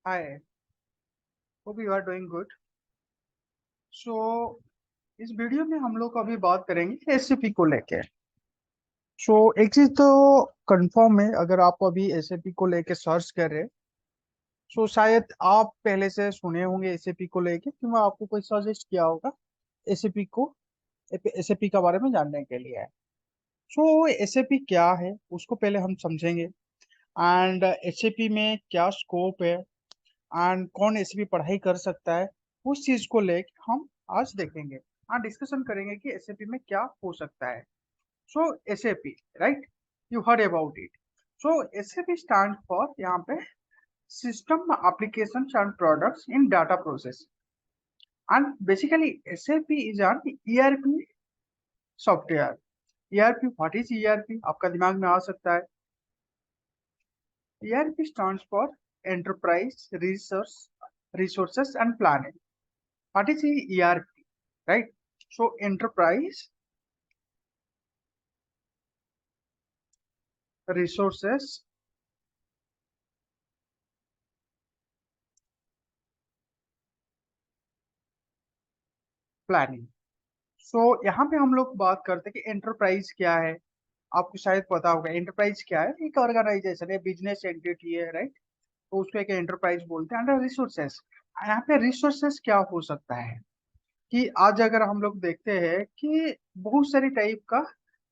Hi, hope you are doing good. So इस video में हम लोग अभी बात करेंगे एसएपी को लेके। एक चीज तो कंफर्म है, अगर आप अभी एसएपी को लेके सर्च कर रहे, शायद आप पहले से सुने होंगे एसएपी को लेके, क्योंकि आपको कोई सजेस्ट किया होगा एसएपी को, एसएपी के बारे में जानने के लिए। एसएपी क्या है उसको पहले हम समझेंगे, एंड एसएपी में क्या स्कोप है, एंड कौन एसएपी पढ़ाई कर सकता है, उस चीज को लेके हम आज देखेंगे। हाँ, डिस्कशन करेंगे कि एसएपी में क्या हो सकता है। SAP, right, you heard about it. SAP stand for, यहाँ पे, system application and products in data process, and basically SAP is an ERP software. ERP, what is ERP, आपका दिमाग में आ सकता है। ERP stands for enterprise resources and planning. What is ERP, right? Enterprise resources planning. यहाँ पे हम लोग बात करते हैं कि एंटरप्राइज क्या है। आपको शायद पता होगा एंटरप्राइज क्या है, एक ऑर्गेनाइजेशन है, बिजनेस एंटिटी है, राइट। तो उसको एक एंटरप्राइज बोलते हैं। अंडर रिसोर्सेस, यहाँ पे रिसोर्सेस क्या हो सकता है कि आज अगर हम लोग देखते हैं कि बहुत सारी टाइप का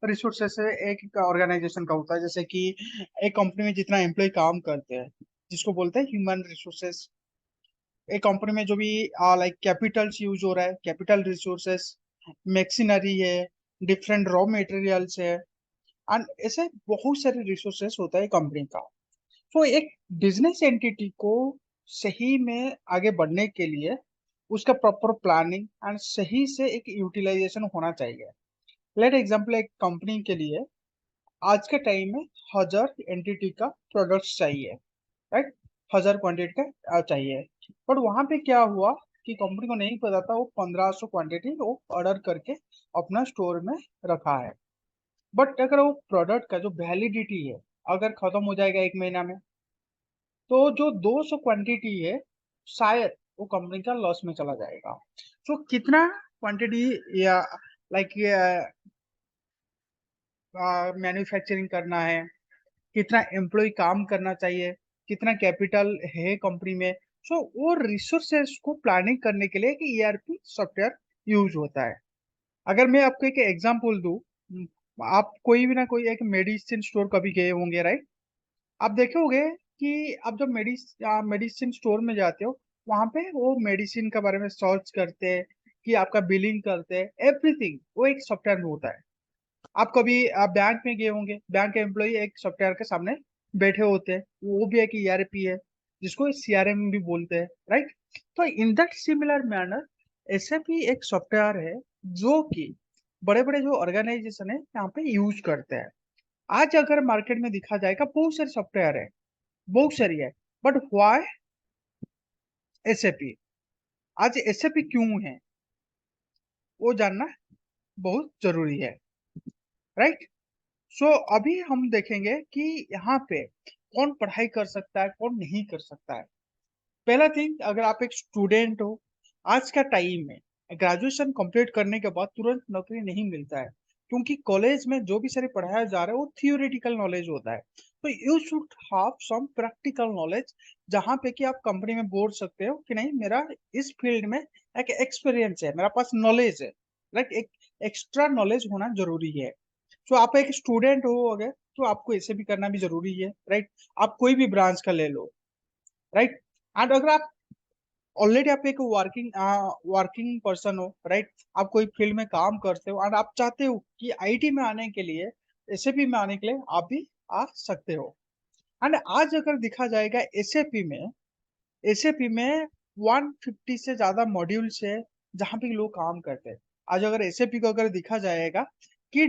रिसोर्सेस है एक ऑर्गेनाइजेशन का होता है। जैसे कि एक कंपनी में जितना एम्प्लॉय काम करते हैं, जिसको बोलते हैं ह्यूमन रिसोर्सेस। एक कंपनी में जो भी लाइक कैपिटल्स यूज हो रहा है, कैपिटल रिसोर्सेस, मशीनरी है, डिफरेंट रॉ मटेरियल्स है, एंड ऐसे बहुत सारे रिसोर्सेस होता है कंपनी का। एक बिजनेस एंटिटी को सही में आगे बढ़ने के लिए उसका प्रॉपर प्लानिंग एंड सही से एक यूटिलाइजेशन होना चाहिए। लेट एग्जांपल, एक कंपनी के लिए आज के टाइम में 1000 एंटिटी का प्रोडक्ट्स चाहिए, राइट। 1000 क्वांटिटी का चाहिए। बट वहां पे क्या हुआ कि कंपनी को नहीं पता था, वो 1500 क्वांटिटी वो ऑर्डर करके अपना स्टोर में रखा है। बट अगर वो प्रोडक्ट का जो वैलिडिटी है अगर खत्म हो जाएगा 1 महीना में, तो जो 200 क्वांटिटी है शायद वो कंपनी का लॉस में चला जाएगा। कितना क्वांटिटी या लाइक मैन्युफैक्चरिंग करना है, कितना एम्प्लॉय काम करना चाहिए, कितना कैपिटल है कंपनी में। वो रिसोर्सेस को प्लानिंग करने के लिए एक ईआरपी सॉफ्टवेयर यूज होता है। अगर मैं आपको एक एग्जांपल दूं, आप कोई भी ना कोई एक मेडिसिन स्टोर कभी गए होंगे, राइट। आप देखे होंगे कि आप जब मेडिसिन स्टोर में जाते हो, वहां पे वो मेडिसिन के बारे में सर्च करते हैं, कि आपका बिलिंग करते हैं, एवरीथिंग वो एक सॉफ्टवेयर में होता है। आप कभी बैंक में गए होंगे, बैंक के एम्प्लॉय एक सॉफ्टवेयर के सामने बैठे होते हैं, वो भी एक ईआरपी है, जिसको सीआरएम भी बोलते हैं, राइट। तो in that similar manner SAP एक सॉफ्टवेयर है जो कि बड़े बड़े जो ऑर्गेनाइजेशन है यहाँ पे यूज करते हैं। आज अगर मार्केट में दिखा जाएगा बहुत सारे सॉफ्टवेयर है, बहुत सारी है, बट व्हाई एसएपी, आज एसएपी क्यों है वो जानना बहुत जरूरी है, राइट। अभी हम देखेंगे कि यहाँ पे कौन पढ़ाई कर सकता है, कौन नहीं कर सकता है। पहला थिंग, अगर आप एक स्टूडेंट हो, आज का टाइम में ग्रेजुएशन कंप्लीट करने के बाद तुरंत नौकरी नहीं मिलता है, क्योंकि कॉलेज में जो भी सारे पढ़ाया जा रहा है वो थियोरेटिकल नॉलेज होता है। तो you should have some practical knowledge, जहाँ पे कि आप कंपनी में बोल सकते हो कि नहीं, मेरा इस फील्ड में एक एक्सपीरियंस है, मेरा पास नॉलेज है, लाइक एक एक्स्ट्रा नॉलेज होना जरूरी है। आप एक स्टूडेंट हो अगर, तो आपको ऐसे भी करना भी जरूरी है, राइट। आप कोई भी ब्रांच का ले लो, राइट। एंड अगर आप ऑलरेडी आप एक वर्किंग पर्सन हो, राइट, आप कोई फील्ड में काम करते हो, एंड आप चाहते हो कि आईटी में आने के लिए, एसएपी में आने के लिए आप भी आ सकते हो। एंड आज अगर देखा जाएगा एसएपी में 150 से ज्यादा मॉड्यूल्स है जहाँ पे लोग काम करते हैं। आज अगर एसएपी को अगर देखा जाएगा कि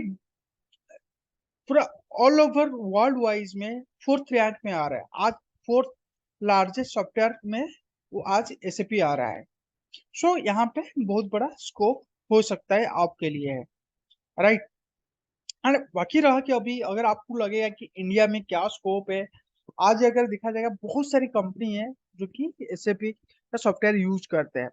पूरा ऑल ओवर वर्ल्ड वाइज में फोर्थ रैंक में आ रहा है, आज फोर्थ लार्जेस्ट सॉफ्टवेयर में वो आज एसएपी आ रहा है। यहाँ पे बहुत बड़ा स्कोप हो सकता है आपके लिए, है, राइट। एंड बाकी रहा कि अभी अगर आपको लगेगा कि इंडिया में क्या स्कोप है, आज अगर देखा जाएगा बहुत सारी कंपनी है जो कि SAP का सॉफ्टवेयर यूज करते हैं।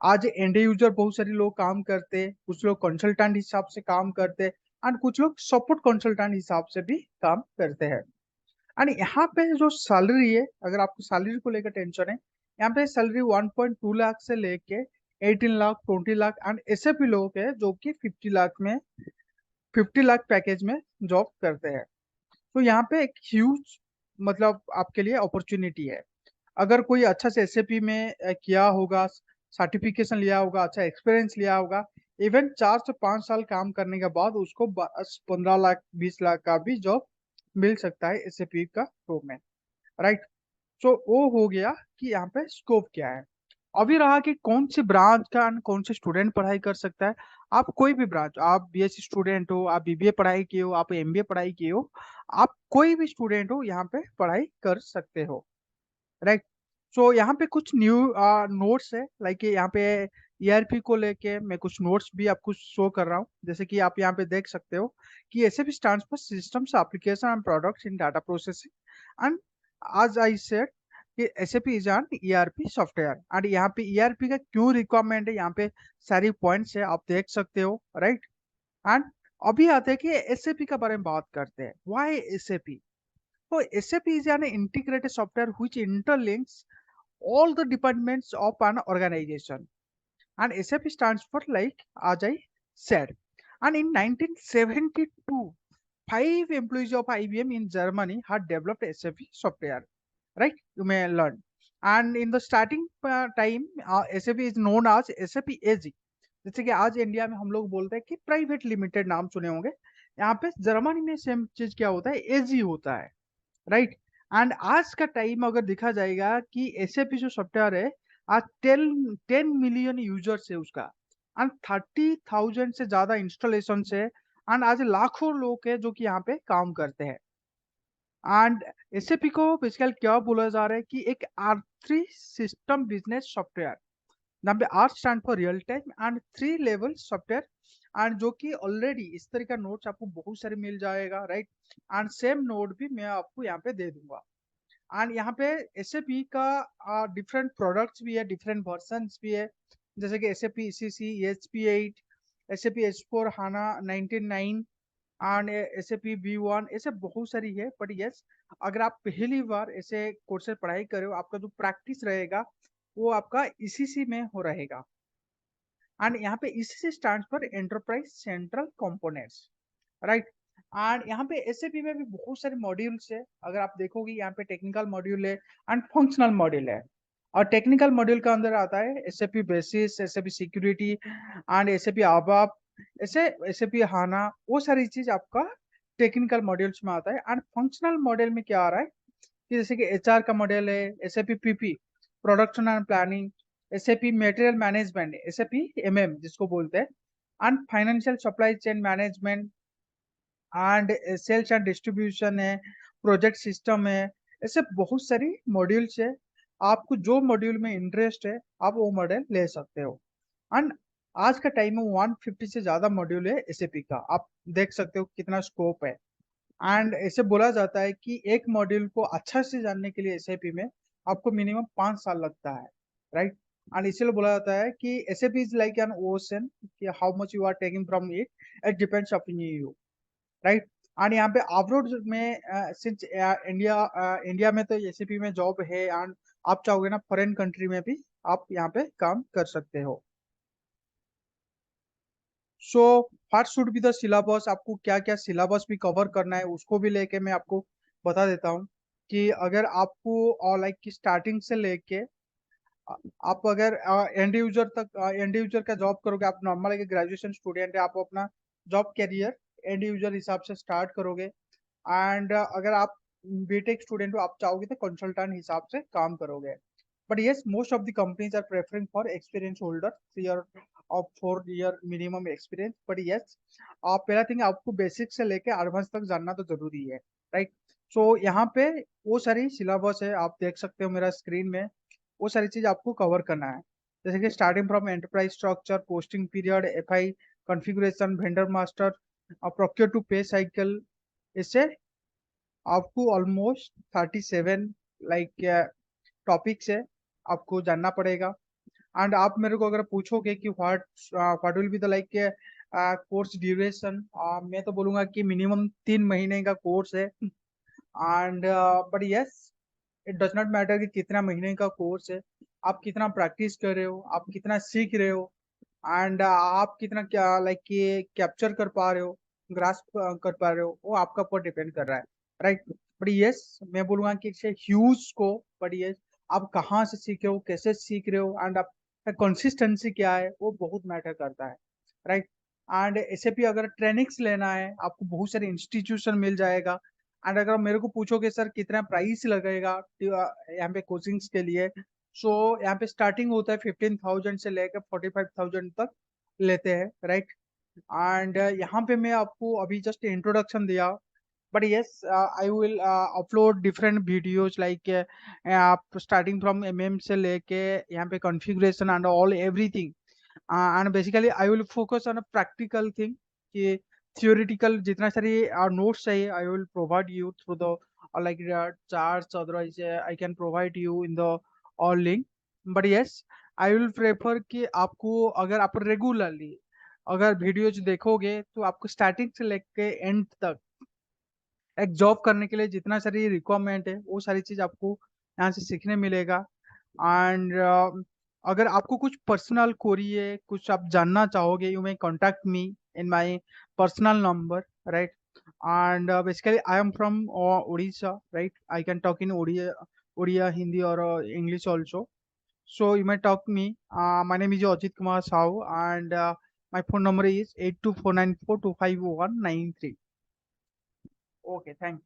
आज एंड यूजर बहुत सारे लोग काम करते हैं, कुछ लोग कंसल्टेंट हिसाब से काम करते हैं एंड कुछ लोग सपोर्ट कंसल्टेंट हिसाब से भी काम करते हैं। एंड यहाँ पे जो सैलरी है, अगर आपको सैलरी को लेकर टेंशन है, यहाँ पे सैलरी 1.2 लाख से लेके 18 लाख 20 लाख एंड SAP लोग है जो कि 50 लाख पैकेज में जॉब करते हैं। तो यहाँ पे एक ह्यूज मतलब आपके लिए अपॉर्चुनिटी है। अगर कोई अच्छा से SAP में किया होगा, सर्टिफिकेशन लिया होगा, अच्छा एक्सपीरियंस लिया होगा, इवन 4 से 5 साल काम करने के बाद उसको 15 लाख 20 लाख का भी जॉब मिल सकता है SAP का थ्रू में, राइट। सो वो हो गया कि यहाँ पे स्कोप क्या है। अभी रहा कि कौन सी ब्रांच का and कौन से स्टूडेंट पढ़ाई कर सकता है। आप कोई भी ब्रांच, आप BSc स्टूडेंट हो, आप BBA पढ़ाई किए हो, आप MBA पढ़ाई किए हो, आप कोई भी स्टूडेंट हो यहाँ पे पढ़ाई कर सकते हो, राइट। सो यहाँ पे कुछ न्यू नोट्स है, लाइक यहाँ पे ERP को लेके मैं कुछ नोट्स भी आपको शो कर रहा हूँ। जैसे कि आप यहाँ पे देख सकते हो कि SAP stands for systems application and products in data processing and आज आई सेड कि SAP is an ERP software. And यहाँ पे ERP का क्यों रिक्वायरमेंट है, यहाँ पे सारी पॉइंट्स है, आप देख सकते हो, राइट। एंड अभी आते हैं कि SAP का बारे में बात करते हैं, why SAP। So SAP is an integrated software which interlinks all the departments of an organization. And SAP stands for, like as I said. And in 1972, 5 employees of IBM in Germany had developed SAP software. Right? You may learn. And in the starting time, SAP is known as SAP AG. जैसे कि आज India में हम लोग बोलते हैं कि private limited, नाम सुने होंगे। यहाँ पे जर्मनी में सेम चीज क्या होता है, एजी होता है, राइट। एंड आज का टाइम अगर देखा जाएगा कि SAP जो सॉफ्टवेयर है, आज 10 मिलियन यूजर्स है उसका, एंड 30,000 से ज्यादा इंस्टॉलेशन है, एंड आज लाखों लोग है जो कि यहाँ पे काम करते हैं। एंड SAP को बेसिकली क्या बोला जा रहा है कि एक R3 सिस्टम बिजनेस सॉफ्टवेयर, जहाँ पे R stand for real time and 3 level software, and जो कि ऑलरेडी इस तरह का नोट्स आपको बहुत सारे मिल जाएगा, राइट। एंड सेम नोट भी मैं आपको यहाँ पे दे दूंगा। एंड यहाँ पे SAP का डिफरेंट प्रोडक्ट्स भी है, डिफरेंट वर्जन्स भी है, जैसे कि SAP ECC, ESP8, SAP S4 HANA 99 and SAP V1, ऐसे बहुत सारी है। बट यस, अगर आप पहली बार ऐसे कोर्सेज पढ़ाई करे हो, आपका जो प्रैक्टिस रहेगा वो आपका ECC में हो रहेगा। एंड यहाँ पे ECC stands for enterprise central components, right. And यहाँ पे SAP में भी बहुत सारे मॉड्यूल्स है। अगर आप देखोगे यहाँ पे टेक्निकल मॉड्यूल है एंड फंक्शनल मॉड्यूल है। और टेक्निकल मॉड्यूल का अंदर आता है SAP basis, SAP security and SAP ABAP, ऐसे SAP HANA, वो सारी चीज आपका टेक्निकल मॉड्यूल्स में आता है। एंड फंक्शनल मॉड्यूल में क्या आ रहा है कि जैसे कि HR का मॉड्यूल है, SAP PP production and planning, SAP material management, SAP MM जिसको बोलते हैं, and financial supply chain management and sales and distribution है, प्रोजेक्ट सिस्टम है, ऐसे बहुत सारी मॉड्यूल्स है। आपको जो मॉड्यूल में इंटरेस्ट है आप वो मॉड्यूल ले सकते हो। एंड आज का टाइम में 150 से ज्यादा मॉड्यूल है SAP का, आप देख सकते हो कितना स्कोप है। एंड ऐसे बोला जाता है कि एक मॉड्यूल को अच्छा से जानने के लिए SAP में आपको मिनिमम 5 साल लगता है, राइट। एंड इसीलिए बोला जाता है कि SAP is like an ocean, कि how much you are taking from it, it depends upon you, right. And यहाँ पे अब्रॉड में सिंस इंडिया में तो SAP में जॉब है, एंड आप चाहोगे ना फॉरेन कंट्री में भी आप यहाँ पे काम कर सकते हो। So what should be the syllabus, आपको क्या क्या सिलेबस भी कवर करना है उसको भी लेके मैं आपको बता देता हूँ। कि अगर आपको लाइक की स्टार्टिंग से लेके आप अगर एंड यूजर का जॉब करोगे, आप नॉर्मल एक ग्रेजुएशन स्टूडेंट है, आप अपना जॉब कैरियर एंड यूजर हिसाब से स्टार्ट करोगे। एंड अगर आप बीटेक स्टूडेंट हो, आप चाहोगे तो कंसल्टेंट हिसाब से काम करोगे। But yes, most of the companies are preferring for experienced holder 3 or 4 year minimum experience। but yes, आप पहला थिंग आपको बेसिक से लेके एडवांस तक जानना तो जरूरी है, राइट। सो यहाँ पे वो सारी सिलेबस है, आप देख सकते हो मेरा स्क्रीन में, वो सारी चीज आपको कवर करना है। जैसे कि starting from enterprise structure, posting period, FI configuration, vendor master, procure to pay cycle, इससे आपको ऑलमोस्ट 37 लाइक टॉपिक्स है, आपको जानना पड़ेगा। एंड आप मेरे को अगर पूछोगे कि what will be the like course duration, मैं तो बोलूंगा कि मिनिमम 3 महीने का कोर्स है। And but yes, it does not matter कि कितना महीने का कोर्स है, आप कितना प्रैक्टिस कर रहे हो, आप कितना सीख रहे हो, एंड आप कितना क्या लाइक ये कैप्चर कर पा रहे हो, ग्रास्प कर पा रहे हो, वो आपका ऊपर डिपेंड कर रहा है, राइट। बट यस, मैं बोलूंगा कि it's huge scope. But yes, आप कहाँ से सीख रहे हो, कैसे सीख रहे हो, एंड आपका कंसिस्टेंसी क्या है, वो बहुत मैटर करता है, राइट। एंड एसएपी अगर ट्रेनिंग्स लेना है, आपको बहुत सारे इंस्टीट्यूशन मिल जाएगा। एंड अगर मेरे को पूछोगे सर कितना प्राइस लगेगा यहाँ पे कोचिंग्स के लिए, सो यहाँ पे स्टार्टिंग होता है 15,000 से लेकर 45,000 तक लेते हैं, राइट। एंड यहाँ पे मैं आपको अभी जस्ट इंट्रोडक्शन दिया। But yes, I will upload different videos like आप स्टार्टिंग फ्रॉम एमएम से लेके यहाँ पे configuration and all everything. And basically I will focus on a practical thing, कि theoretical जितना सारी notes चाहिए I will provide you through the like charts, otherwise I can provide you in the all link। but yes, I will prefer कि आपको अगर आप regularly अगर videos देखोगे तो आपको स्टार्टिंग से लेके एंड तक एक जॉब करने के लिए जितना सारी रिक्वायरमेंट है वो सारी चीज आपको यहाँ से सीखने मिलेगा। एंड अगर आपको कुछ पर्सनल क्वेरी है, कुछ आप जानना चाहोगे, you may contact me in my personal number, right. And basically I am from Orissa, right. I can talk in Oriya Hindi और English also. So you may talk me. My name is Ajit Kumar Sahu, and my phone number is 8249425193. Okay, thank you.